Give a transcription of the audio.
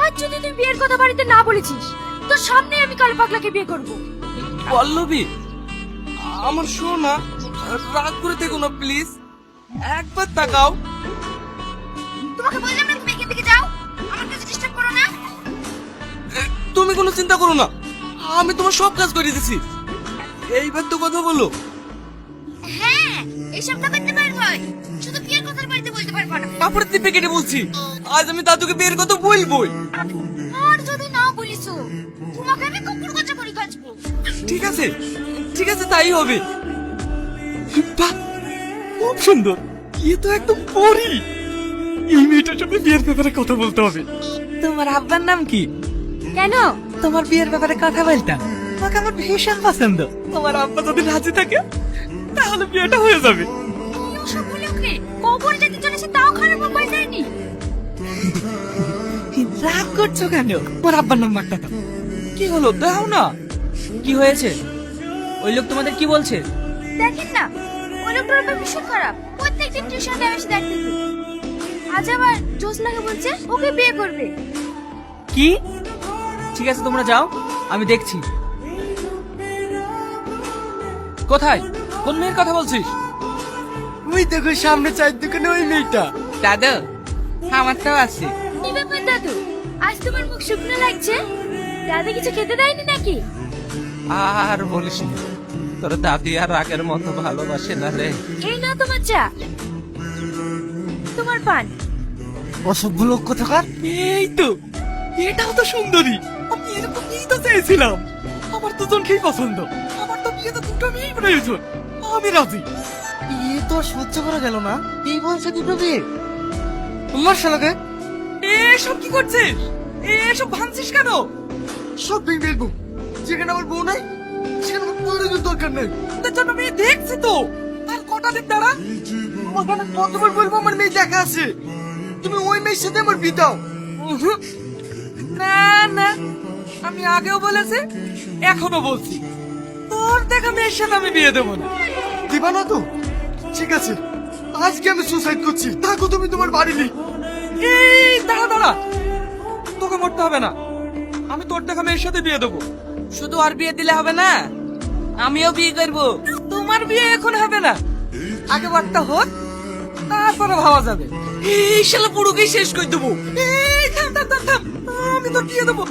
আজ যদি তুই বিয়ের কথা বাড়িতে না বলেছিস তোর সামনে আমি কালো পাগলাকে বিয়ে করব। পল্লবী, আমার সোনা, রাগ করে থেকো না প্লিজ, একবার তাকাও। তোমাকে বললাম না তুমি এখান থেকে যাও, আমার কাছে ডিস্টার্ব করো না। তুমি কোনো চিন্তা করো না, আমি তোমার সব কাজ করে দিছি। এইবার তো কথা বলো। হ্যাঁ, এইসব তো করতে পারবই, শুধু বিয়ের কথা বাড়িতে বলতে পারবো না। কাপড়ের দিকে কেটে বলছি, আজ আমি দাদুকে বিয়ের কথা বলবোই। আর যদি না বলিস তোমাকে আমি কুকুর কাছে করে কাচবো। ঠিক আছে, ঠিক আছে, তাই হবে। বাহ, খুব সুন্দর, এ তো একদম পরি। এই মেয়েটার সাথে বিয়ের ব্যাপারে কথা বলতে হবে। তোমার আব্বার নাম কি? কেন? তোমার বিয়ের ব্যাপারে কথা বলতাম, তোমাকে আমার ভীষণ পছন্দ। তোমার আব্বা যদি রাজি থাকে তাহলে বিয়েটা হয়ে যাবে। কি ওসব বলে ওকে কবর যেতে চলেছে তাও খারাপ মোবাইল দেয়নি। রাগ করছো কেন? তোমার আব্বার নাম্বারটা দাও। কি হলো, দাও না। কি হয়েছে? ওই লোক তোমাদের কি বলছে? দেখেন না, ওই লোকটার ব্যাপার ভীষণ খারাপ, প্রত্যেকদিন টিউশনে এসে দেখতে তো। আজ আবার জোসনাকে বলছে ওকে বিয়ে করবে। কি? ঠিক আছে, তোমরা যাও, আমি দেখছি। কোথায়? কোন মেয়ের কথা বলছিস? ওই দেখো সামনে চায়ের দোকানে ওই মেয়েটা। দাদা, আমারটাও আছে। কি ব্যাপার দাদু, আজ তোমার মুখ শুকনো লাগছে? দাদা কিছু খেতে দেয়নি নাকি? আর বলিস না, তোর দাদি আর আগের মতো ভালোবাসে না রে। এই না তোমার চা, তোমার পান। অসভ্য লোক কোথাকার। এই তো, এটাও তো সুন্দরী। আমি এরকম মেয়েই তো চেয়েছিলাম। আমার দুজনকেই পছন্দ। আমার তো বিয়েতে দুটো মেয়েই প্রয়োজন। আমি রাজি। এ তো আর সহ্য করা গেল না, এই বয়সে দুটো বিয়ে। তোমার শালাকে এসব কি করছিস? এসব ভাঙছিস কেন? সব ভেঙে ফেলবো। যেখানে আমার বউ নাই সেখানে আমার প্রয়োজন দরকার নেই। তোর জন্য মেয়ে দেখছি তো। আর কটা দিন দাঁড়া। তোমাকে আমি কতবার বলবো আমার মেয়ে দেখা আছে, তুমি ওই মেয়ের সাথে আমার বিয়ে দাও। উহুম। না না, আমি আগেও বলেছি, এখনো বলছি, তোর দেখা মেয়ের সাথে আমি বিয়ে দেবো না। দিবা না তো? ঠিক আছে, আজকে আমি সুসাইড করছি, থাকো তুমি তোমার বাড়ি নেই। এই দাঁড়া দাঁড়া, তোকে মরতে হবে না, আমি তোর দেখা মেয়ের সাথে বিয়ে দেবো। শুধু আর বিয়ে দিলে হবে না, আমিও বিয়ে করবো। তোমার বিয়ে এখন হবে না, আগে বারটা হোক, তারপরে ভাবা যাবে। এই শালা পুরোকেই শেষ করে দেবো। এই থাম থাম থাম থাম, আমি তোর বিয়ে দেবো।